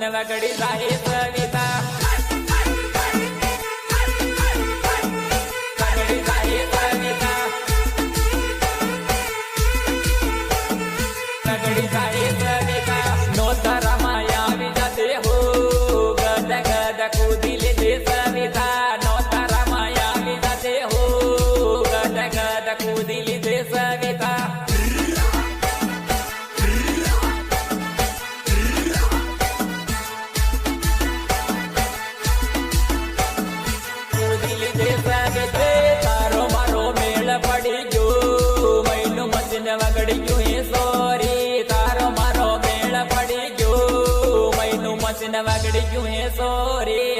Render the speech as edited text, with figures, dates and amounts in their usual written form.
વગડી જાય સવિતા વગડી જાય સવિતા વગડી જાય સવિતા નો ધરામાં આવી જતે હો ગદ ગદ કૂદી લીધે સવિતા નો ધરામાં આવી જતે હો ગદ ગદ કૂદી લીધે સવિતા તારો મારો મેળ પડી ગયો મહિનું મચીને વગડી ગયું હે સોરી તારો મારો મેળ પડી ગયો મહિનું મચીને વગડી ગયું હે સોરી